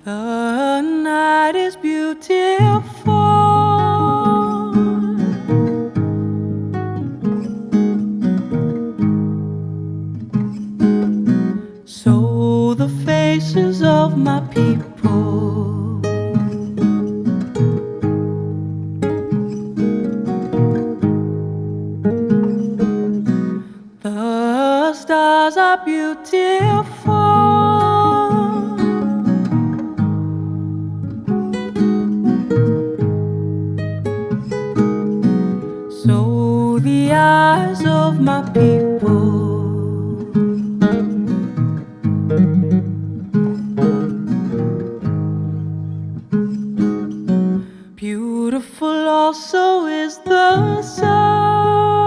The night is beautiful, so the faces of my people the stars are beautiful, so the eyes of my people beautiful also is the sun.